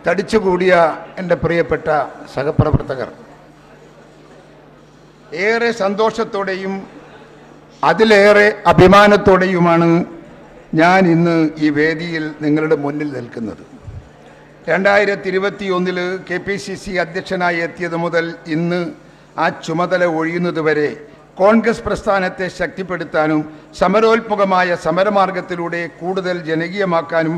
തടിച്ചുകൂടിയ എൻ്റെ പ്രിയപ്പെട്ട സഹപ്രവർത്തകർ, ഏറെ സന്തോഷത്തോടെയും അതിലേറെ അഭിമാനത്തോടെയുമാണ് ഞാൻ ഇന്ന് ഈ വേദിയിൽ നിങ്ങളുടെ മുന്നിൽ നിൽക്കുന്നത്. 2021 KPCC അധ്യക്ഷനായി എത്തിയത് മുതൽ ഇന്ന് ആ ചുമതല ഒഴിയുന്നതുവരെ കോൺഗ്രസ് പ്രസ്ഥാനത്തെ ശക്തിപ്പെടുത്താനും സമരോത്മുഖമായ സമരമാർഗത്തിലൂടെ കൂടുതൽ ജനകീയമാക്കാനും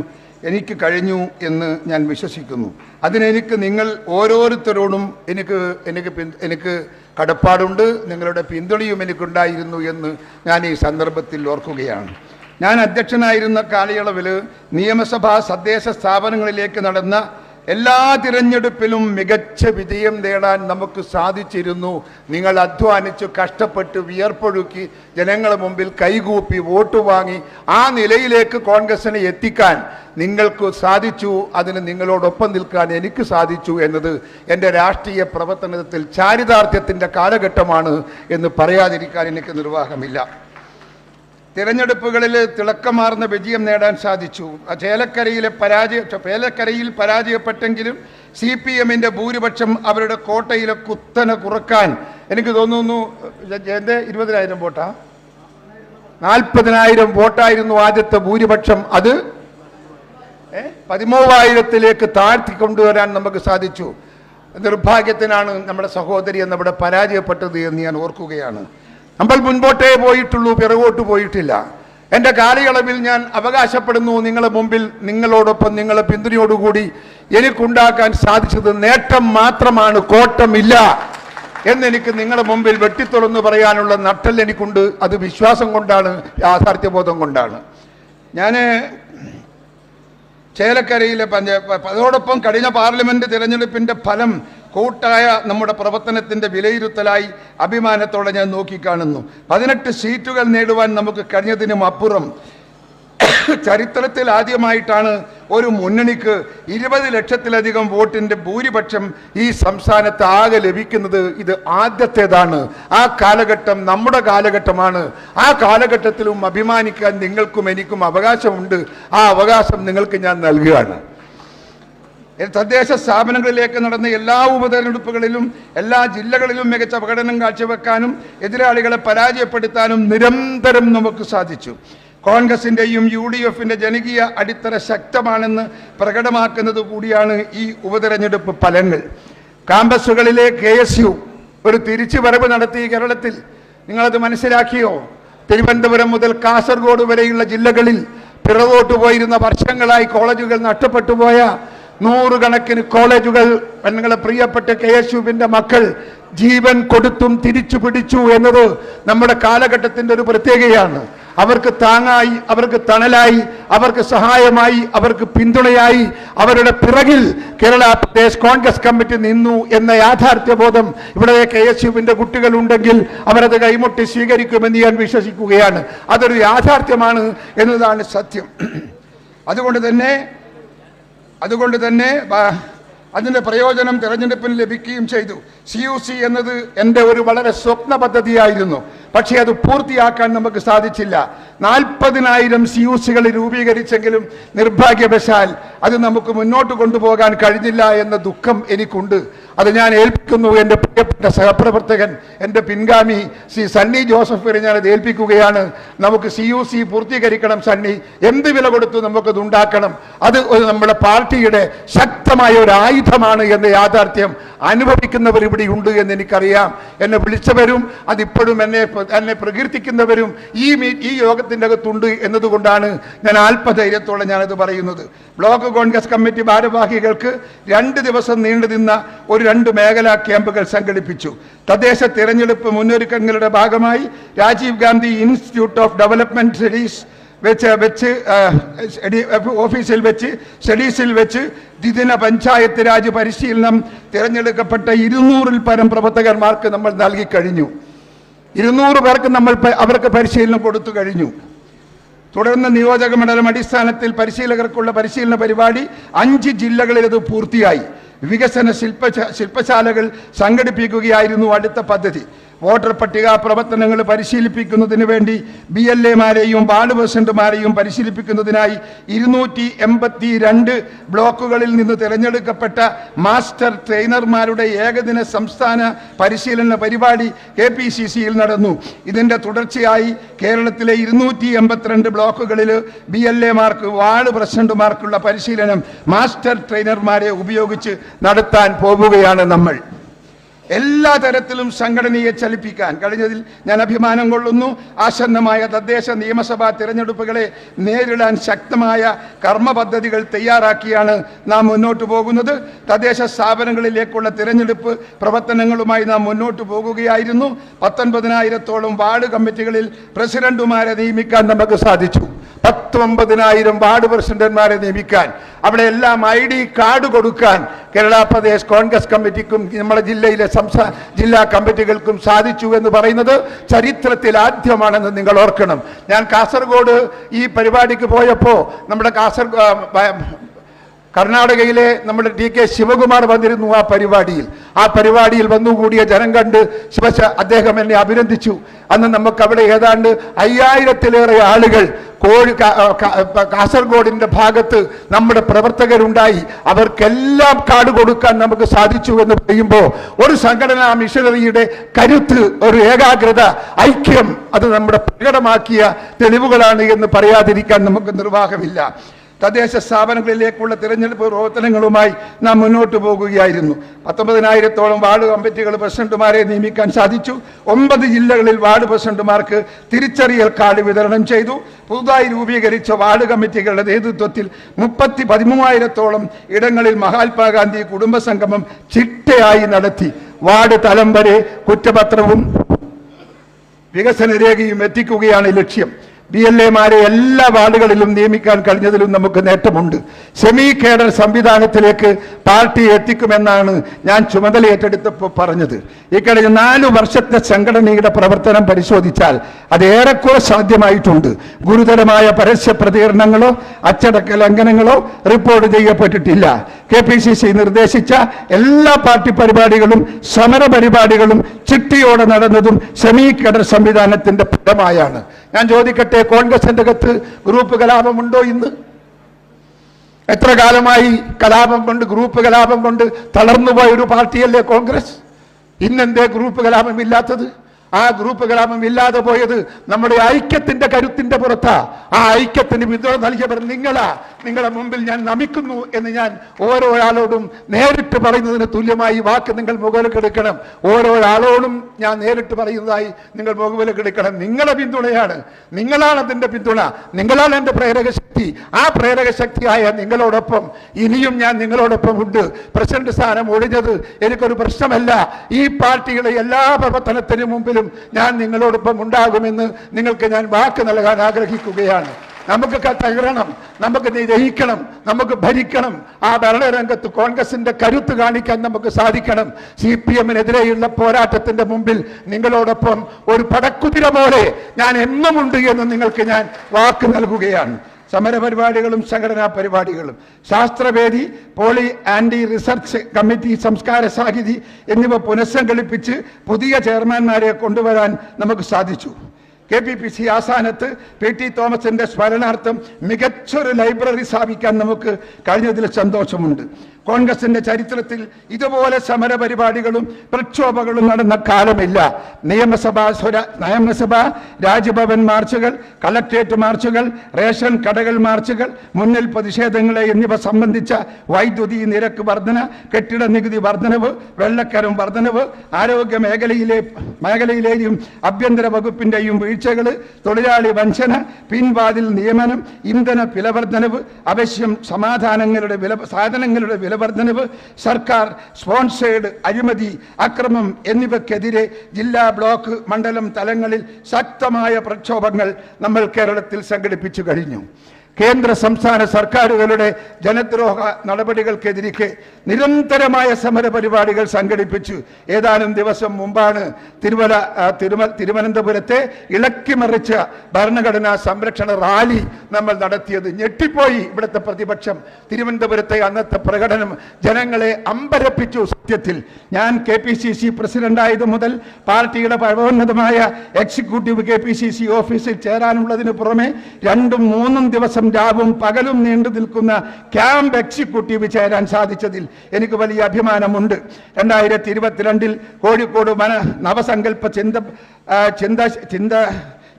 എനിക്ക് കഴിഞ്ഞു എന്ന് ഞാൻ വിശ്വസിക്കുന്നു. അതിനെനിക്ക് നിങ്ങൾ ഓരോരുത്തരോടും എനിക്ക് കടപ്പാടുണ്ട്. നിങ്ങളുടെ പിന്തുണയും എനിക്കുണ്ടായിരുന്നു എന്ന് ഞാൻ ഈ സന്ദർഭത്തിൽ ഓർക്കുകയാണ്. ഞാൻ അധ്യക്ഷനായിരുന്ന കാലയളവിൽ നിയമസഭാ തദ്ദേശ സ്ഥാപനങ്ങളിലേക്ക് നടന്ന എല്ലാ തിരഞ്ഞെടുപ്പിലും മികച്ച വിജയം നേടാൻ നമുക്ക് സാധിച്ചിരുന്നു. നിങ്ങൾ അധ്വാനിച്ച് കഷ്ടപ്പെട്ട് വിയർപ്പൊഴുക്കി ജനങ്ങളുടെ മുമ്പിൽ കൈകൂപ്പി വോട്ട് വാങ്ങി ആ നിലയിലേക്ക് കോൺഗ്രസിനെ എത്തിക്കാൻ നിങ്ങൾക്ക് സാധിച്ചു. അതിന് നിങ്ങളോടൊപ്പം നിൽക്കാൻ എനിക്ക് സാധിച്ചു എന്നത് എൻ്റെ രാഷ്ട്രീയ പ്രവർത്തനത്തിൽ ചാരിതാർത്ഥ്യത്തിൻ്റെ കാലഘട്ടമാണ് എന്ന് പറയാതിരിക്കാൻ എനിക്ക് നിർവാഹമില്ല. തിരഞ്ഞെടുപ്പുകളിൽ തിളക്കമാർന്ന വിജയം നേടാൻ സാധിച്ചു. ചേലക്കരയിൽ പരാജയപ്പെട്ടെങ്കിലും CPMൻ്റെ ഭൂരിപക്ഷം അവരുടെ കോട്ടയിലെ കുത്തനെ കുറക്കാൻ എനിക്ക് തോന്നുന്നു 20,000 വോട്ടാ 40,000 വോട്ടായിരുന്നു ആദ്യത്തെ ഭൂരിപക്ഷം. അത് 13,000-ലേക്ക് താഴ്ത്തിക്കൊണ്ടുവരാൻ നമുക്ക് സാധിച്ചു. നിർഭാഗ്യത്തിനാണ് നമ്മുടെ സഹോദരി എന്നവിടെ പരാജയപ്പെട്ടത് എന്ന് ഞാൻ ഓർക്കുകയാണ്. നമ്മൾ മുൻപോട്ടേ പോയിട്ടുള്ളൂ, പിറകോട്ട് പോയിട്ടില്ല. എൻ്റെ കാലയളവിൽ ഞാൻ അവകാശപ്പെടുന്നു നിങ്ങളുടെ മുമ്പിൽ നിങ്ങളോടൊപ്പം നിങ്ങളെ പിന്തുണയോടുകൂടി എനിക്കുണ്ടാക്കാൻ സാധിച്ചത് നേട്ടം മാത്രമാണ്, കോട്ടമില്ല എന്നെനിക്ക് നിങ്ങളുടെ മുമ്പിൽ വെട്ടിത്തുറന്ന് പറയാനുള്ള നട്ടൽ എനിക്കുണ്ട്. അത് വിശ്വാസം കൊണ്ടാണ്, യാഥാർത്ഥ്യബോധം കൊണ്ടാണ്. ഞാൻ ചേലക്കരയിലെ അതോടൊപ്പം കഴിഞ്ഞ പാർലമെൻറ്റ് തിരഞ്ഞെടുപ്പിൻ്റെ ഫലം കൂട്ടായ നമ്മുടെ പ്രവർത്തനത്തിൻ്റെ വിലയിരുത്തലായി അഭിമാനത്തോടെ ഞാൻ നോക്കിക്കാണുന്നു. 18 സീറ്റുകൾ നേടുവാൻ നമുക്ക് കഴിഞ്ഞതിനും അപ്പുറം ചരിത്രത്തിൽ ആദ്യമായിട്ടാണ് ഒരു മുന്നണിക്ക് 20 ലക്ഷത്തിലധികം വോട്ടിൻ്റെ ഭൂരിപക്ഷം ഈ സംസ്ഥാനത്ത് ആകെ ലഭിക്കുന്നത്. ഇത് ആദ്യത്തേതാണ്. ആ കാലഘട്ടം നമ്മുടെ കാലഘട്ടമാണ്. ആ കാലഘട്ടത്തിലും അഭിമാനിക്കാൻ നിങ്ങൾക്കും എനിക്കും അവകാശമുണ്ട്. ആ അവകാശം നിങ്ങൾക്ക് ഞാൻ നൽകുകയാണ്. തദ്ദേശ സ്ഥാപനങ്ങളിലേക്ക് നടന്ന എല്ലാ ഉപതെരഞ്ഞെടുപ്പുകളിലും എല്ലാ ജില്ലകളിലും മികച്ച പ്രകടനം കാഴ്ചവെക്കാനും എതിരാളികളെ പരാജയപ്പെടുത്താനും നിരന്തരം നമുക്ക് സാധിച്ചു. കോൺഗ്രസിൻ്റെയും UDFൻ്റെ ജനകീയ അടിത്തറ ശക്തമാണെന്ന് പ്രകടമാക്കുന്നത് കൂടിയാണ് ഈ ഉപതെരഞ്ഞെടുപ്പ് ഫലങ്ങൾ. ക്യാമ്പസുകളിലെ KSU ഒരു തിരിച്ചുവരവ് നടത്തി കേരളത്തിൽ. നിങ്ങളത് മനസ്സിലാക്കിയോ? തിരുവനന്തപുരം മുതൽ കാസർഗോഡ് വരെയുള്ള ജില്ലകളിൽ പിറകോട്ട് പോയിരുന്ന വർഷങ്ങളായി കോളേജുകൾ നഷ്ടപ്പെട്ടു പോയ 100 കണക്കിന് കോളേജുകൾ നിങ്ങളെ പ്രിയപ്പെട്ട KSUവിൻ്റെ മക്കൾ ജീവൻ കൊടുത്തും തിരിച്ചു പിടിച്ചു എന്നത് നമ്മുടെ കാലഘട്ടത്തിൻ്റെ ഒരു പ്രത്യേകതയാണ്. അവർക്ക് താങ്ങായി, അവർക്ക് തണലായി, അവർക്ക് സഹായമായി, അവർക്ക് പിന്തുണയായി അവരുടെ പിറകിൽ കേരള പ്രദേശ് കോൺഗ്രസ് കമ്മിറ്റി നിന്നു എന്ന യാഥാർത്ഥ്യബോധം ഇവിടെ KSUവിൻ്റെ കുട്ടികളുണ്ടെങ്കിൽ അവരത് കൈമുട്ടി സ്വീകരിക്കുമെന്ന് ഞാൻ വിശ്വസിക്കുകയാണ്. അതൊരു യാഥാർത്ഥ്യമാണ് എന്നതാണ് സത്യം. അതുകൊണ്ട് തന്നെ അതിൻ്റെ പ്രയോജനം തിരഞ്ഞെടുപ്പിന് ലഭിക്കുകയും ചെയ്തു. CUC എന്നത് എൻ്റെ ഒരു വളരെ സ്വപ്ന പദ്ധതിയായിരുന്നു. പക്ഷേ അത് പൂർത്തിയാക്കാൻ നമുക്ക് സാധിച്ചില്ല. 40,000 CUCകൾ രൂപീകരിച്ചെങ്കിലും നിർഭാഗ്യവശാൽ അത് നമുക്ക് മുന്നോട്ട് കൊണ്ടുപോകാൻ കഴിഞ്ഞില്ല എന്ന ദുഃഖം എനിക്കുണ്ട്. അത് ഞാൻ ഏൽപ്പിക്കുന്നു എൻ്റെ പ്രിയപ്പെട്ട സഹപ്രവർത്തകൻ, എൻ്റെ പിൻഗാമി ശ്രീ സണ്ണി ജോസഫിനെ ഞാനത് ഏൽപ്പിക്കുകയാണ്. നമുക്ക് CUC പൂർത്തീകരിക്കണം സണ്ണി. എന്ത് വില കൊടുത്തു നമുക്കത് ഉണ്ടാക്കണം. അത് നമ്മുടെ പാർട്ടിയുടെ ശക്തമായ ഒരു ആയുധമാണ് എന്ന യാഥാർത്ഥ്യം അനുഭവിക്കുന്നവർ ഇവിടെ ഉണ്ട് എന്ന് എനിക്കറിയാം. എന്നെ വിളിച്ചവരും അതിപ്പോഴും എന്നെ പ്രകീർത്തിക്കുന്നവരും ഈ യോഗത്തിൻ്റെ അകത്തുണ്ട് എന്നതുകൊണ്ടാണ് ഞാൻ ആത്മധൈര്യത്തോടെ ഞാനത് പറയുന്നത്. ബ്ലോക്ക് കോൺഗ്രസ് കമ്മിറ്റി ഭാരവാഹികൾക്ക് 2 ദിവസം നീണ്ടു നിന്ന ഒരു 2 മേഖലാ ക്യാമ്പുകൾ സംഘടിപ്പിച്ചു. തദ്ദേശ തിരഞ്ഞെടുപ്പ് മുന്നൊരുക്കങ്ങളുടെ ഭാഗമായി Rajiv Gandhi institute of development studies ഓഫീസിൽ വെച്ച് ദ്വിദിന പഞ്ചായത്ത് രാജ് പരിശീലനം തിരഞ്ഞെടുക്കപ്പെട്ട 200-ൽ പരം പ്രവർത്തകന്മാർക്ക് നമ്മൾ നൽകി കഴിഞ്ഞു. 200 പേർക്ക് അവർക്ക് പരിശീലനം കൊടുത്തു കഴിഞ്ഞു. തുടർന്ന് നിയോജക മണ്ഡലം അടിസ്ഥാനത്തിൽ പരിശീലകർക്കുള്ള പരിശീലന പരിപാടി 5 ജില്ലകളിൽ അത് പൂർത്തിയായി. വികസന ശില്പശാലകൾ സംഘടിപ്പിക്കുകയായിരുന്നു അടുത്ത പദ്ധതി. വോട്ടർ പട്ടിക പ്രവർത്തനങ്ങൾ പരിശീലിപ്പിക്കുന്നതിന് വേണ്ടി BLA-മാരെയും വാർഡ് പ്രസിഡന്റുമാരെയും പരിശീലിപ്പിക്കുന്നതിനായി 282 ബ്ലോക്കുകളിൽ നിന്ന് തിരഞ്ഞെടുക്കപ്പെട്ട മാസ്റ്റർ ട്രെയിനർമാരുടെ ഏകദിന സംസ്ഥാന പരിശീലന പരിപാടി KPCC-യിൽ നടന്നു. ഇതിന്റെ തുടർച്ചയായി കേരളത്തിലെ 282 ബ്ലോക്കുകളിൽ BLA-മാർക്ക് വാർഡ് പ്രസിഡന്റുമാർക്കുള്ള പരിശീലനം മാസ്റ്റർ ട്രെയിനർമാരെ ഉപയോഗിച്ച് നടത്താൻ പോകുകയാണ് നമ്മൾ. എല്ലാ തരത്തിലും സംഘടനയെ ചലിപ്പിക്കാൻ കഴിഞ്ഞതിൽ ഞാൻ അഭിമാനം കൊള്ളുന്നു. ആസന്നമായ തദ്ദേശ നിയമസഭാ തിരഞ്ഞെടുപ്പുകളെ നേരിടാൻ ശക്തമായ കർമ്മ പദ്ധതികൾ തയ്യാറാക്കിയാണ് നാം മുന്നോട്ട് പോകുന്നത്. തദ്ദേശ സ്ഥാപനങ്ങളിലേക്കുള്ള തിരഞ്ഞെടുപ്പ് പ്രവർത്തനങ്ങളുമായി നാം മുന്നോട്ട് പോകുകയായിരുന്നു. 19,000-ഓളം വാർഡ് കമ്മിറ്റികളിൽ പ്രസിഡന്റുമാരെ നിയമിക്കാൻ നമുക്ക് സാധിച്ചു. 19,000 വാർഡ് പ്രസിഡന്റുമാരെ നിയമിക്കാൻ, അവിടെ എല്ലാം ID കാർഡ് കൊടുക്കാൻ കേരള പ്രദേശ് കോൺഗ്രസ് കമ്മിറ്റിക്കും നമ്മുടെ ജില്ലയിലെ ജില്ലാ കമ്മിറ്റികൾക്കും സാധിച്ചു എന്ന് പറയുന്നത് ചരിത്രത്തിൽ ആദ്യമാണെന്ന് നിങ്ങൾ ഓർക്കണം. ഞാൻ കാസർഗോഡ് ഈ പരിപാടിക്ക് പോയപ്പോൾ നമ്മുടെ കർണാടകയിലെ നമ്മുടെ TK ശിവകുമാർ വന്നിരുന്നു. ആ പരിപാടിയിൽ വന്നുകൂടിയ ജനം കണ്ട് അദ്ദേഹം എന്നെ അഭിനന്ദിച്ചു. അന്ന് നമുക്ക് അവിടെ ഏതാണ്ട് 5000-ലേറെ ആളുകൾ കാസർഗോഡിന്റെ ഭാഗത്ത് നമ്മുടെ പ്രവർത്തകരുണ്ടായി. അവർക്കെല്ലാം കാർഡ് കൊടുക്കാൻ നമുക്ക് സാധിച്ചു എന്ന് പറയുമ്പോൾ ഒരു സംഘടനാ മിഷനറിയുടെ കരുത്ത്, ഒരു ഏകാഗ്രത, ഐക്യം, അത് നമ്മുടെ പ്രകടമാക്കിയ തെളിവുകളാണ് എന്ന് പറയാതിരിക്കാൻ നമുക്ക് നിർവാഹമില്ല. തദ്ദേശ സ്ഥാപനങ്ങളിലേക്കുള്ള തിരഞ്ഞെടുപ്പ് പ്രവർത്തനങ്ങളുമായി നാം മുന്നോട്ട് പോകുകയായിരുന്നു. 19,000-ഓളം വാർഡ് കമ്മിറ്റികൾ പ്രസിഡന്റുമാരെ നിയമിക്കാൻ സാധിച്ചു. 9 ജില്ലകളിൽ വാർഡ് പ്രസിഡന്റുമാർക്ക് തിരിച്ചറിയൽ കാർഡ് വിതരണം ചെയ്തു. പുതുതായി രൂപീകരിച്ച വാർഡ് കമ്മിറ്റികളുടെ നേതൃത്വത്തിൽ 13,000-ഓളം ഇടങ്ങളിൽ മഹാത്മാഗാന്ധി കുടുംബ സംഗമം ചിട്ടയായി നടത്തി. വാർഡ് തലം വരെ കുറ്റപത്രവും വികസന രേഖയും എത്തിക്കുകയാണ് ലക്ഷ്യം. BLA-മാരെ എല്ലാ വാർഡുകളിലും നിയമിക്കാൻ കഴിഞ്ഞതിലും നമുക്ക് നേട്ടമുണ്ട്. സെമി കേഡർ സംവിധാനത്തിലേക്ക് പാർട്ടി എത്തിക്കുമെന്നാണ് ഞാൻ ചുമതല ഏറ്റെടുത്തപ്പോൾ പറഞ്ഞത്. ഇക്കഴിഞ്ഞ 4 വർഷത്തെ സംഘടനയുടെ പ്രവർത്തനം പരിശോധിച്ചാൽ അത് ഏറെക്കുറെ സാധ്യമായിട്ടുണ്ട്. ഗുരുതരമായ പരസ്യ പ്രതികരണങ്ങളോ അച്ചടക്ക ലംഘനങ്ങളോ റിപ്പോർട്ട് ചെയ്യപ്പെട്ടിട്ടില്ല. KPCC നിർദ്ദേശിച്ച എല്ലാ പാർട്ടി പരിപാടികളും സമര പരിപാടികളും ചിട്ടയോടെ നടന്നതും സെമി കേഡർ സംവിധാനത്തിന്റെ ഫലമായാണ്. ഞാൻ ചോദിക്കട്ടെ, കോൺഗ്രസിന്റെ അകത്ത് ഗ്രൂപ്പ് കലാപമുണ്ടോ? ഇന്ന് എത്ര കാലമായി ഗ്രൂപ്പ് കലാപം കൊണ്ട് തളർന്നുപോയ ഒരു പാർട്ടിയല്ലേ കോൺഗ്രസ്? ഇന്നെന്തേ ഗ്രൂപ്പ് കലാപം ഇല്ലാത്തത്? ആ ഗ്രൂപ്പ് കലാപം ഇല്ലാതെ പോയത് നമ്മുടെ ഐക്യത്തിന്റെ കരുത്തിന്റെ പുറത്താ. ആ ഐക്യത്തിന് പിന്തുണ നൽകിയവർ നിങ്ങളെ മുമ്പിൽ ഞാൻ നമിക്കുന്നു എന്ന് ഞാൻ ഓരോ ആളോടും നേരിട്ട് പറയുന്നതിന് തുല്യമായി വാക്ക് നിങ്ങൾ മുഖവിലക്കെടുക്കണം. ഓരോ ആളോടും ഞാൻ നേരിട്ട് പറയുന്നതായി നിങ്ങൾ മുഖവിലക്കെടുക്കണം. നിങ്ങളുടെ പിന്തുണയാണ്, നിങ്ങളാണ് അതിന്റെ പിന്തുണ, നിങ്ങളാണ് എൻ്റെ പ്രേരക ശക്തി. ആ പ്രേരക ശക്തിയായ നിങ്ങളോടൊപ്പം ഇനിയും ഞാൻ നിങ്ങളോടൊപ്പം ഉണ്ട്. പ്രസിഡന്റ് സ്ഥാനം ഒഴിഞ്ഞത് എനിക്കൊരു പ്രശ്നമല്ല. ഈ പാർട്ടിയുടെ എല്ലാ പ്രവർത്തനത്തിനു മുമ്പിലും ഞാൻ നിങ്ങളോടൊപ്പം ഉണ്ടാകുമെന്ന് നിങ്ങൾക്ക് ഞാൻ വാക്ക് നൽകാൻ ആഗ്രഹിക്കുകയാണ്. നമുക്ക് തകരണം, നമുക്ക് ജയിക്കണം, നമുക്ക് ഭരിക്കണം. ആ ഭരണരംഗത്ത് കോൺഗ്രസിന്റെ കരുത്ത് കാണിക്കാൻ നമുക്ക് സാധിക്കണം. CPM-നെതിരെയുള്ള പോരാട്ടത്തിന്റെ മുമ്പിൽ നിങ്ങളോടൊപ്പം ഒരു പടക്കുതിര പോലെ ഞാൻ എന്നുമുണ്ട് എന്ന് നിങ്ങൾക്ക് ഞാൻ വാക്ക് നൽകുകയാണ്. സമരപരിപാടികളും സംഘടനാ പരിപാടികളും, ശാസ്ത്രവേദി, പോളി ആൻറ്റി റിസർച്ച് കമ്മിറ്റി, സംസ്കാര സാഹിതി എന്നിവ പുനഃസംഘടിപ്പിച്ച് പുതിയ ചെയർമാൻമാരെ കൊണ്ടുവരാൻ നമുക്ക് സാധിച്ചു. KPPC ആസ്ഥാനത്ത് PT തോമസിന്റെ സ്മരണാർത്ഥം മികച്ചൊരു ലൈബ്രറി സ്ഥാപിക്കാൻ നമുക്ക് കഴിഞ്ഞതിൽ സന്തോഷമുണ്ട്. കോൺഗ്രസിന്റെ ചരിത്രത്തിൽ ഇതുപോലെ സമരപരിപാടികളും പ്രക്ഷോഭങ്ങളും നടന്ന കാലമില്ല. നിയമസഭ, രാജ്ഭവൻ മാർച്ചുകൾ, കളക്ട്രേറ്റ് മാർച്ചുകൾ, റേഷൻ കടകൾ മാർച്ചുകൾ, മുന്നിൽ പ്രതിഷേധങ്ങളെ എന്നിവ സംബന്ധിച്ച വൈദ്യുതി നിരക്ക് വർധന, കെട്ടിട നികുതി വർധനവ്, വെള്ളക്കരം വർധനവ്, ആരോഗ്യ മേഖലയിലെയും ആഭ്യന്തര വകുപ്പിന്റെയും വീഴ്ചകൾ, തൊഴിലാളി വഞ്ചന, പിൻവാതിൽ നിയമനം, ഇന്ധന വിലവർധനവ്, അവശ്യം സാധനങ്ങളുടെ വിലവർധനവ്, സർക്കാർ സ്പോൺസേഡ് അഴിമതി, അക്രമം എന്നിവയ്ക്കെതിരെ ജില്ലാ, ബ്ലോക്ക്, മണ്ഡലം തലങ്ങളിൽ ശക്തമായ പ്രക്ഷോഭങ്ങൾ നമ്മൾ കേരളത്തിൽ സംഘടിപ്പിച്ചു കഴിഞ്ഞു. കേന്ദ്ര സംസ്ഥാന സർക്കാരുകളുടെ ജനദ്രോഹ നടപടികൾക്കെതിരെ നിരന്തരമായ സമരപരിപാടികൾ സംഘടിപ്പിച്ചു. ഏതാനും ദിവസം മുമ്പാണ് തിരുവനന്തപുരത്തെ ഇളക്കിമറിച്ച ഭരണഘടനാ സംരക്ഷണ റാലി നമ്മൾ നടത്തിയത്. ഞെട്ടിപ്പോയി ഇവിടുത്തെ പ്രതിപക്ഷം. തിരുവനന്തപുരത്തെ അന്നത്തെ പ്രകടനം ജനങ്ങളെ അമ്പരപ്പിച്ചു. ത്തിൽ ഞാൻ KPCC പ്രസിഡന്റായത് മുതൽ പാർട്ടിയുടെ പരമോന്നതമായ എക്സിക്യൂട്ടീവ് KPCC ഓഫീസിൽ ചേരാനുള്ളതിന് പുറമെ 2-3 ദിവസം രാവും പകലും നീണ്ടു നിൽക്കുന്ന ക്യാമ്പ് എക്സിക്യൂട്ടീവ് ചേരാൻ സാധിച്ചതിൽ എനിക്ക് വലിയ അഭിമാനമുണ്ട്. 2022 കോഴിക്കോട് നവസങ്കല്പ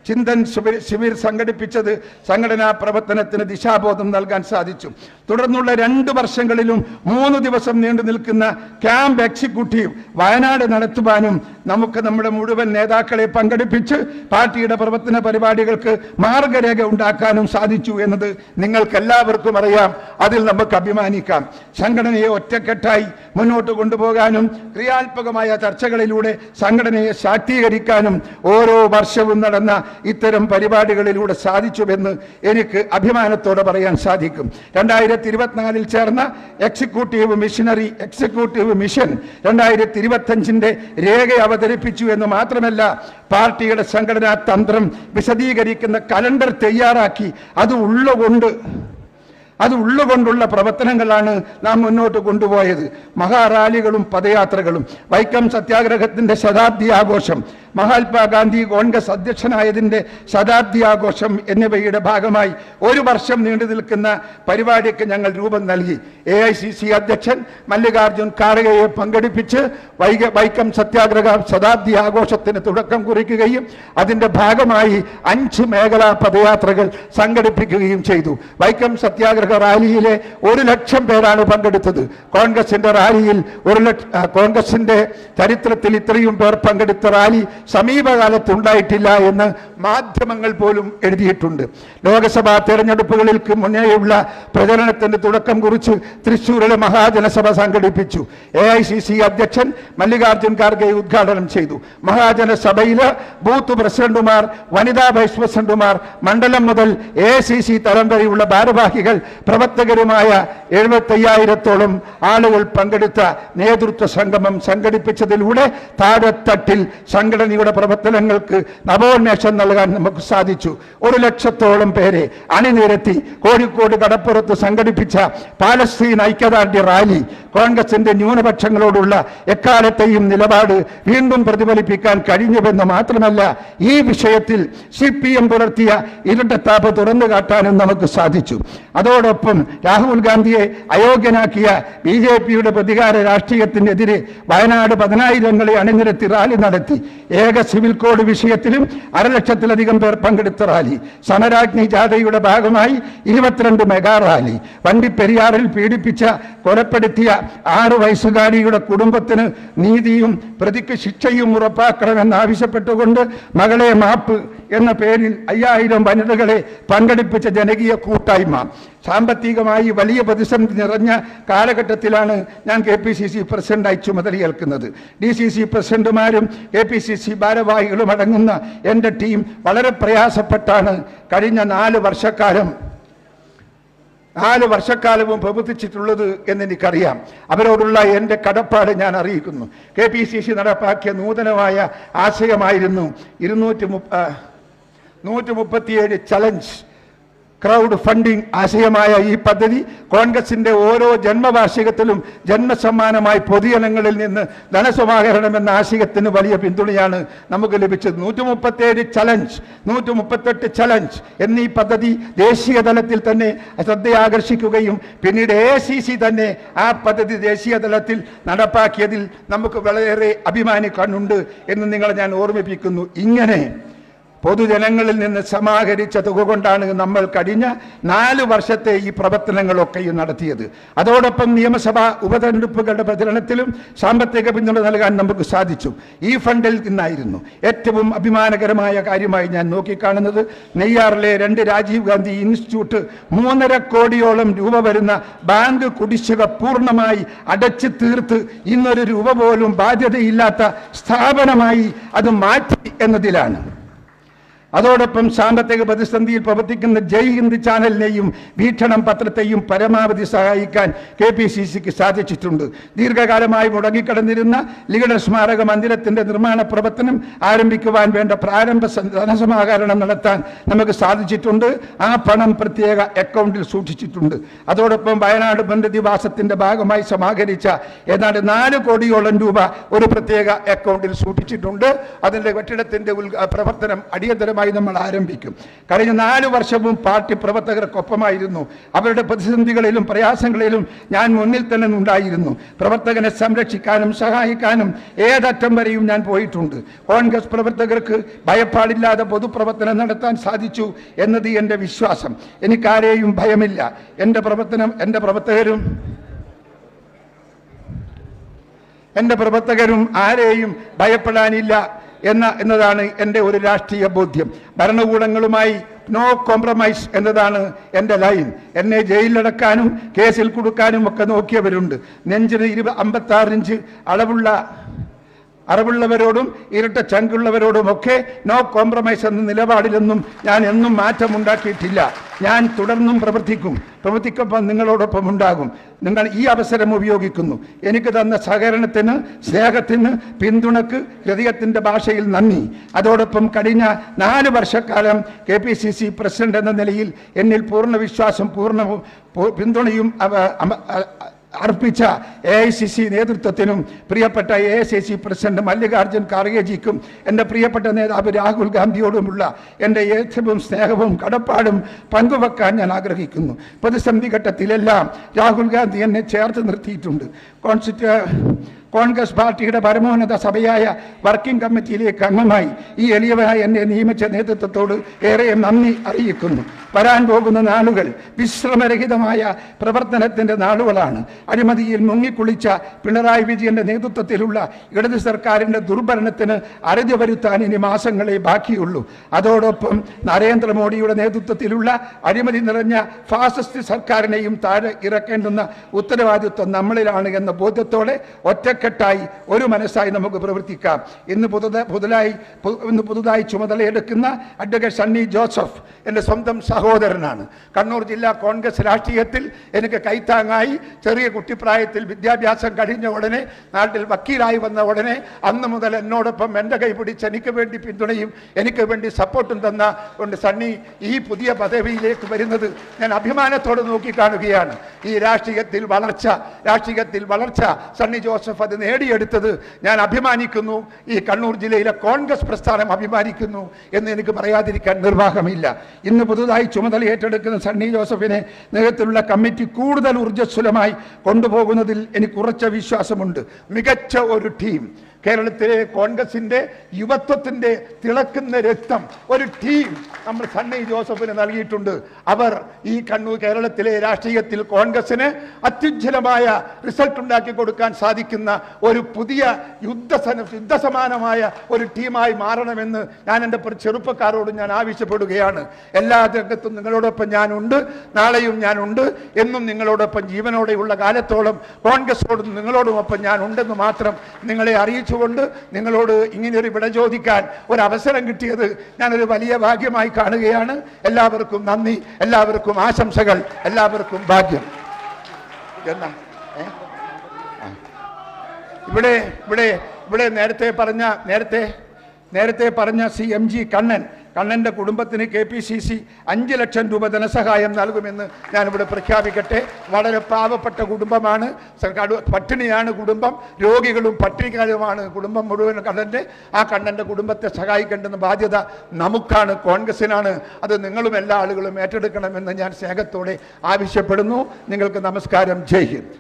ചിന്തൻ ശിബിർ സംഘടിപ്പിച്ചത് സംഘടനാ പ്രവർത്തനത്തിന് ദിശാബോധം നൽകാൻ സാധിച്ചു. തുടർന്നുള്ള 2 വർഷങ്ങളിലും 3 ദിവസം നീണ്ടു നിൽക്കുന്ന ക്യാമ്പ് എക്സിക്യൂട്ടീവ് വയനാട് നടത്തുവാനും നമുക്ക് നമ്മുടെ മുഴുവൻ നേതാക്കളെ പങ്കെടുപ്പിച്ച് പാർട്ടിയുടെ പ്രവർത്തന പരിപാടികൾക്ക് മാർഗരേഖ ഉണ്ടാക്കാനും സാധിച്ചു എന്നത് നിങ്ങൾക്കെല്ലാവർക്കും അറിയാം. അതിൽ നമുക്ക് അഭിമാനിക്കാം. സംഘടനയെ ഒറ്റക്കെട്ടായി മുന്നോട്ട് കൊണ്ടുപോകാനും ക്രിയാത്മകമായ ചർച്ചകളിലൂടെ സംഘടനയെ ശാക്തീകരിക്കാനും ഓരോ വർഷവും നടന്ന ഇത്തരം പരിപാടികളിലൂടെ സാധിച്ചുവെന്ന് എനിക്ക് അഭിമാനത്തോടെ പറയാൻ സാധിക്കും. 2024 ചേർന്ന എക്സിക്യൂട്ടീവ് മിഷൻ 2025 രേഖ അവതരിപ്പിച്ചു എന്ന് മാത്രമല്ല, പാർട്ടിയുടെ സംഘടനാ തന്ത്രം വിശദീകരിക്കുന്ന കലണ്ടർ തയ്യാറാക്കി അത് ഉള്ളുകൊണ്ടുള്ള പ്രവർത്തനങ്ങളാണ് നാം മുന്നോട്ട് കൊണ്ടുപോയത്. മഹാറാലികളും പദയാത്രകളും, വൈക്കം സത്യാഗ്രഹത്തിന്റെ ശതാബ്ദി ആഘോഷം, മഹാത്മാഗാന്ധി കോൺഗ്രസ് അധ്യക്ഷനായതിൻ്റെ ശതാബ്ദി ആഘോഷം എന്നിവയുടെ ഭാഗമായി 1 വർഷം നീണ്ടു നിൽക്കുന്ന പരിപാടിക്ക് ഞങ്ങൾ രൂപം നൽകി. AICC അധ്യക്ഷൻ മല്ലികാർജുൻ ഖാർഗെയെ പങ്കെടുപ്പിച്ച് വൈക്കം സത്യാഗ്രഹ ശതാബ്ദി ആഘോഷത്തിന് തുടക്കം കുറിക്കുകയും അതിൻ്റെ ഭാഗമായി 5 മേഖലാ പദയാത്രകൾ സംഘടിപ്പിക്കുകയും ചെയ്തു. വൈക്കം സത്യാഗ്രഹ റാലിയിലെ 1 ലക്ഷം പേരാണ് പങ്കെടുത്തത്. കോൺഗ്രസിന്റെ റാലിയിൽ കോൺഗ്രസിന്റെ ചരിത്രത്തിൽ ഇത്രയും പേർ പങ്കെടുത്ത റാലി സമീപകാലത്ത് ഉണ്ടായിട്ടില്ല എന്ന് മാധ്യമങ്ങൾ പോലും എഴുതിയിട്ടുണ്ട്. ലോക്സഭാ തെരഞ്ഞെടുപ്പുകൾക്ക് മുന്നേയുള്ള പ്രചരണത്തിന് തുടക്കം കുറിച്ച് തൃശ്ശൂരിലെ മഹാജനസഭ സംഘടിപ്പിച്ചു. AICC അധ്യക്ഷൻ മല്ലികാർജുൻ ഖാർഗെ ഉദ്ഘാടനം ചെയ്തു. മഹാജനസഭയിലെ ബൂത്ത് പ്രസിഡന്റുമാർ, വനിതാ വൈസ് പ്രസിഡന്റുമാർ, മണ്ഡലം മുതൽ AICC തലം വരെയുള്ള ഭാരവാഹികൾ, പ്രവർത്തകരുമായ 75,000-ഓളം ആളുകൾ പങ്കെടുത്ത നേതൃത്വ സംഗമം സംഘടിപ്പിച്ചതിലൂടെ താഴെത്തട്ടിൽ സംഘടനയുടെ പ്രവർത്തനങ്ങൾക്ക് നവോന്മേഷം നൽകാൻ നമുക്ക് സാധിച്ചു. 1 ലക്ഷത്തോളം പേരെ അണിനിരത്തി കോഴിക്കോട് കടപ്പുറത്ത് സംഘടിപ്പിച്ച പാലസ്തീൻ ഐക്യദാർഢ്യ റാലി കോൺഗ്രസിന്റെ ന്യൂനപക്ഷങ്ങളോടുള്ള എക്കാലത്തെയും നിലപാട് വീണ്ടും പ്രതിഫലിപ്പിക്കാൻ കഴിഞ്ഞുവെന്ന് മാത്രമല്ല, ഈ വിഷയത്തിൽ CPM പുലർത്തിയ ഇരട്ടത്താപ്പ് തുറന്നു കാട്ടാനും നമുക്ക് സാധിച്ചു. അതോടൊപ്പം രാഹുൽ ഗാന്ധിയെ അയോഗ്യനാക്കിയ BJPയുടെ പ്രതികാര രാഷ്ട്രീയത്തിനെതിരെ വയനാട് 10,000-ങ്ങളെ അണിനിരത്തി റാലി നടത്തി. ഏക സിവിൽ കോഡ് വിഷയത്തിലും 1,00,000-ലധികം പേർ പങ്കെടുത്ത റാലി. സമരാഗ്നി ജാഥയുടെ ഭാഗമായി 22 മെഗാ റാലി. വണ്ടിപ്പെരിയാറിൽ പീഡിപ്പിച്ച കൊലപ്പെടുത്തിയ 6 വയസ്സുകാരിയുടെ കുടുംബത്തിന് നീതിയും പ്രതിക്ക് ശിക്ഷയും ഉറപ്പാക്കണമെന്നാവശ്യപ്പെട്ടുകൊണ്ട് മകളെ മാപ്പ് എന്ന പേരിൽ 5000 വനിതകളെ പങ്കെടുപ്പിച്ച ജനകീയ കൂട്ടായ്മ. സാമ്പത്തികമായി വലിയ പ്രതിസന്ധി നിറഞ്ഞ കാലഘട്ടത്തിലാണ് ഞാൻ KPCC പ്രസിഡന്റായി ചുമതലയേൽക്കുന്നത്. DCC പ്രസിഡന്റുമാരും KPCC ഭാരവാഹികളും അടങ്ങുന്ന എൻ്റെ ടീം വളരെ പ്രയാസപ്പെട്ടാണ് കഴിഞ്ഞ 4 വർഷക്കാലവും പ്രവർത്തിച്ചിട്ടുള്ളത് എന്നെനിക്കറിയാം. അവരോടുള്ള എൻ്റെ കടപ്പാട് ഞാൻ അറിയിക്കുന്നു. KPCC നടപ്പാക്കിയ നൂതനമായ ആശയമായിരുന്നു 137 ചലഞ്ച് ക്രൗഡ് ഫണ്ടിംഗ് ആശയമായ ഈ പദ്ധതി. കോൺഗ്രസിന്റെ ഓരോ ജന്മവാർഷികത്തിലും ജന്മസമ്മാനമായി പൊതുജനങ്ങളിൽ നിന്ന് ധനസമാഹരണം എന്ന ആശയത്തിന് വലിയ പിന്തുണയാണ് നമുക്ക് ലഭിച്ചത്. 137 ചലഞ്ച്, 138 ചലഞ്ച് എന്നീ പദ്ധതി ദേശീയ തലത്തിൽ തന്നെ ശ്രദ്ധയാകർഷിക്കുകയും പിന്നീട് AICC തന്നെ ആ പദ്ധതി ദേശീയ തലത്തിൽ നടപ്പാക്കിയതിൽ നമുക്ക് വളരെയേറെ അഭിമാനിക്കാനുണ്ട് എന്ന് നിങ്ങളെ ഞാൻ ഓർമ്മിപ്പിക്കുന്നു. ഇങ്ങനെ പൊതുജനങ്ങളിൽ നിന്ന് സമാഹരിച്ച തുക കൊണ്ടാണ് നമ്മൾ കഴിഞ്ഞ 4 വർഷത്തെ ഈ പ്രവർത്തനങ്ങളൊക്കെയും നടത്തിയത്. അതോടൊപ്പം നിയമസഭാ ഉപതെരഞ്ഞെടുപ്പുകളുടെ പ്രചരണത്തിലും സാമ്പത്തിക പിന്തുണ നൽകാൻ നമുക്ക് സാധിച്ചു. ഈ ഫണ്ടിൽ നിന്നായിരുന്നു. ഏറ്റവും അഭിമാനകരമായ കാര്യമായി ഞാൻ നോക്കിക്കാണുന്നത് നെയ്യാറിലെ 2 രാജീവ് ഗാന്ധി ഇൻസ്റ്റിറ്റ്യൂട്ട് 3.5 കോടിയോളം രൂപ വരുന്ന ബാങ്ക് കുടിശ്ശിക പൂർണ്ണമായി അടച്ചു തീർത്ത് ഇന്നൊരു രൂപ പോലും ബാധ്യതയില്ലാത്ത സ്ഥാപനമായി അത് മാറ്റി എന്നതിലാണ്. അതോടൊപ്പം സാമ്പത്തിക പ്രതിസന്ധിയിൽ പ്രവർത്തിക്കുന്ന ജയ് ഹിന്ദ് ചാനലിനെയും വീക്ഷണം പത്രത്തെയും പരമാവധി സഹായിക്കാൻ KPCCക്ക് സാധിച്ചിട്ടുണ്ട്. ദീർഘകാലമായി മുടങ്ങിക്കിടന്നിരുന്ന ലീഡർ സ്മാരക മന്ദിരത്തിന്റെ നിർമ്മാണ പ്രവർത്തനം ആരംഭിക്കുവാൻ വേണ്ട പ്രാരംഭ ധനസമാഹരണം നടത്താൻ നമുക്ക് സാധിച്ചിട്ടുണ്ട്. ആ പണം പ്രത്യേക അക്കൗണ്ടിൽ സൂക്ഷിച്ചിട്ടുണ്ട്. അതോടൊപ്പം വയനാട് പുനരധിവാസത്തിന്റെ ഭാഗമായി സമാഹരിച്ച ഏതാണ്ട് 4 കോടിയോളം രൂപ ഒരു പ്രത്യേക അക്കൗണ്ടിൽ സൂക്ഷിച്ചിട്ടുണ്ട്. അതിന്റെ കെട്ടിടത്തിന്റെ പ്രവർത്തനം അടിയന്തരമായി നമ്മൾ ആരംഭിക്കും. കഴിഞ്ഞ 4 വർഷവും പാർട്ടി പ്രവർത്തകർക്കൊപ്പമായിരുന്നു. അവരുടെ പ്രതിസന്ധികളിലും പ്രയാസങ്ങളിലും ഞാൻ മുന്നിൽ തന്നെ ഉണ്ടായിരുന്നു. പ്രവർത്തകനെ സംരക്ഷിക്കാനും സഹായിക്കാനും ഏതറ്റം വരെയും ഞാൻ പോയിട്ടുണ്ട്. കോൺഗ്രസ് പ്രവർത്തകർക്ക് ഭയപ്പാടില്ലാതെ പൊതുപ്രവർത്തനം നടത്താൻ സാധിച്ചു എന്നത് എൻ്റെ വിശ്വാസം. എനിക്കാരെയും ഭയമില്ല. എൻ്റെ പ്രവർത്തകരും ആരെയും ഭയപ്പെടാനില്ല എന്നതാണ് എൻ്റെ ഒരു രാഷ്ട്രീയ ബോധ്യം. ഭരണകൂടങ്ങളുമായി നോ കോംപ്രമൈസ് എന്നതാണ് എൻ്റെ ലൈൻ. എന്നെ ജയിലിലടക്കാനും കേസിൽ കൊടുക്കാനും ഒക്കെ നോക്കിയവരുണ്ട്. നെഞ്ചിന് 56 ഇഞ്ച് അറിവുള്ളവരോടും ഇരട്ട ചങ്കുള്ളവരോടുമൊക്കെ നോ കോംപ്രമൈസ് എന്ന നിലപാടിലൊന്നും ഞാൻ എന്നും മാറ്റമുണ്ടാക്കിയിട്ടില്ല. ഞാൻ തുടർന്നും പ്രവർത്തിക്കുമ്പോൾ നിങ്ങളോടൊപ്പം ഉണ്ടാകും. നിങ്ങൾ ഈ അവസരം ഉപയോഗിക്കുന്നു. എനിക്ക് തന്ന സഹകരണത്തിന്, സ്നേഹത്തിന്, പിന്തുണക്ക് ഹൃദയത്തിൻ്റെ ഭാഷയിൽ നന്ദി. അതോടൊപ്പം കഴിഞ്ഞ 4 വർഷക്കാലം KPCC പ്രസിഡന്റ് എന്ന നിലയിൽ എന്നിൽ പൂർണ്ണ വിശ്വാസം, പിന്തുണയും അർപ്പിച്ച AICC നേതൃത്വത്തിനും പ്രിയപ്പെട്ട AICC പ്രസിഡന്റ് മല്ലികാർജുൻ ഖാർഗെജിക്കും എൻ്റെ പ്രിയപ്പെട്ട നേതാവ് രാഹുൽ ഗാന്ധിയോടുമുള്ള എൻ്റെ ഏറ്റവും സ്നേഹവും കടപ്പാടും പങ്കുവെക്കാൻ ഞാൻ ആഗ്രഹിക്കുന്നു. പ്രതിസന്ധി ഘട്ടത്തിലെല്ലാം രാഹുൽ ഗാന്ധി എന്നെ ചേർത്ത് നിർത്തിയിട്ടുണ്ട്. കോൺഗ്രസ് പാർട്ടിയുടെ പരമോന്നത സഭയായ വർക്കിംഗ് കമ്മിറ്റിയിലേക്ക് അംഗമായി ഈ എളിയവനായി എന്നെ നിയമിച്ച നേതൃത്വത്തോട് ഏറെ നന്ദി അറിയിക്കുന്നു. വരാൻ പോകുന്ന നാളുകൾ വിശ്രമരഹിതമായ പ്രവർത്തനത്തിൻ്റെ നാളുകളാണ്. അഴിമതിയിൽ മുങ്ങിക്കുളിച്ച പിണറായി വിജയന്റെ നേതൃത്വത്തിലുള്ള ഇടത് സർക്കാരിൻ്റെ ദുർഭരണത്തിന് അറുതി വരുത്താൻ ഇനി മാസങ്ങളെ ബാക്കിയുള്ളൂ. അതോടൊപ്പം നരേന്ദ്രമോദിയുടെ നേതൃത്വത്തിലുള്ള അഴിമതി നിറഞ്ഞ ഫാസിസ്റ്റ് സർക്കാരിനെയും താഴെ ഇറക്കേണ്ടുന്ന ഉത്തരവാദിത്വം നമ്മളിലാണ് എന്ന ബോധ്യത്തോടെ ഒറ്റക്കെട്ടായി ഒരു മനസ്സായി നമുക്ക് പ്രവർത്തിക്കാം. ഇന്ന് പുതുതായി ചുമതലയെടുക്കുന്ന അഡ്വക്കേറ്റ് സണ്ണി ജോസഫ് എൻ്റെ സ്വന്തം സഹോദരനാണ്. കണ്ണൂർ ജില്ലാ കോൺഗ്രസ് രാഷ്ട്രീയത്തിൽ എനിക്ക് കൈത്താങ്ങായി ചെറിയ കുട്ടിപ്രായത്തിൽ വിദ്യാഭ്യാസം കഴിഞ്ഞ ഉടനെ നാട്ടിൽ വക്കീലായി വന്ന ഉടനെ അന്ന് മുതൽ എന്നോടൊപ്പം എൻ്റെ കൈ പിടിച്ച് എനിക്ക് വേണ്ടി പിന്തുണയും എനിക്ക് വേണ്ടി സപ്പോർട്ടും തന്ന കൊണ്ട് സണ്ണി ഈ പുതിയ പദവിയിലേക്ക് വരുന്നത് ഞാൻ അഭിമാനത്തോടെ നോക്കിക്കാണുകയാണ്. ഈ രാഷ്ട്രീയത്തിൽ വളർച്ച സണ്ണി ജോസഫ് അത് നേടിയെടുത്തത് ഞാൻ അഭിമാനിക്കുന്നു. ഈ കണ്ണൂർ ജില്ലയിലെ കോൺഗ്രസ് പ്രസ്ഥാനം അഭിമാനിക്കുന്നു എന്ന് എനിക്ക് പറയാതിരിക്കാൻ നിർവാഹമില്ല. ഇന്ന് പുതുതായി ചുമതല ഏറ്റെടുക്കുന്ന സണ്ണി ജോസഫിനെ നേതൃത്വത്തിലുള്ള കമ്മിറ്റി കൂടുതൽ ഊർജ്ജസ്വലമായി കൊണ്ടുപോകുന്നതിൽ എനിക്ക് ഉറച്ച വിശ്വാസമുണ്ട്. മികച്ച ഒരു ടീം, കേരളത്തിലെ കോൺഗ്രസിൻ്റെ യുവത്വത്തിൻ്റെ തിളക്കുന്ന രക്തം ഒരു ടീം നമ്മൾ സണ്ണി ജോസഫിന് നൽകിയിട്ടുണ്ട്. അവർ ഈ കേരളത്തിലെ രാഷ്ട്രീയത്തിൽ കോൺഗ്രസിന് അത്യുജ്വലമായ റിസൾട്ട് ഉണ്ടാക്കി കൊടുക്കാൻ സാധിക്കുന്ന ഒരു പുതിയ യുദ്ധസമാനമായ ഒരു ടീമായി മാറണമെന്ന് ഞാൻ എൻ്റെ ചെറുപ്പക്കാരോട് ഞാൻ ആവശ്യപ്പെടുകയാണ്. എല്ലാ രംഗത്തും നിങ്ങളോടൊപ്പം ഞാനുണ്ട്, നാളെയും ഞാനുണ്ട്, എന്നും നിങ്ങളോടൊപ്പം ജീവനോടെയുള്ള കാലത്തോളം കോൺഗ്രസോടും നിങ്ങളോടുമൊപ്പം ഞാൻ ഉണ്ടെന്ന് മാത്രം നിങ്ങളെ അറിയിച്ചുകൊണ്ട് നിങ്ങളോട് ഇങ്ങനെയൊരു വിട ചോദിക്കാൻ ഒരു അവസരം കിട്ടിയത് ഞാനൊരു വലിയ ഭാഗ്യമായി കാണുകയാണ്. എല്ലാവർക്കും നന്ദി, എല്ലാവർക്കും ആശംസകൾ, എല്ലാവർക്കും ഭാഗ്യം. എന്നാ ഇവിടെ നേരത്തെ പറഞ്ഞ CMG കണ്ണൻ്റെ കുടുംബത്തിന് KPCC 5 ലക്ഷം രൂപ ധനസഹായം നൽകുമെന്ന് ഞാനിവിടെ പ്രഖ്യാപിക്കട്ടെ. വളരെ പാവപ്പെട്ട കുടുംബമാണ്, പട്ടിണിയാണ് കുടുംബം, രോഗികളും പട്ടിണിക്കാരുമാണ് കുടുംബം മുഴുവൻ. കണ്ണൻ്റെ കുടുംബത്തെ സഹായിക്കേണ്ടുന്ന ബാധ്യത നമുക്കാണ്, കോൺഗ്രസിനാണ്. അത് നിങ്ങളും എല്ലാ ആളുകളും ഏറ്റെടുക്കണമെന്ന് ഞാൻ സ്നേഹത്തോടെ ആവശ്യപ്പെടുന്നു. നിങ്ങൾക്ക് നമസ്കാരം. ജയ് ഹിന്ദ്.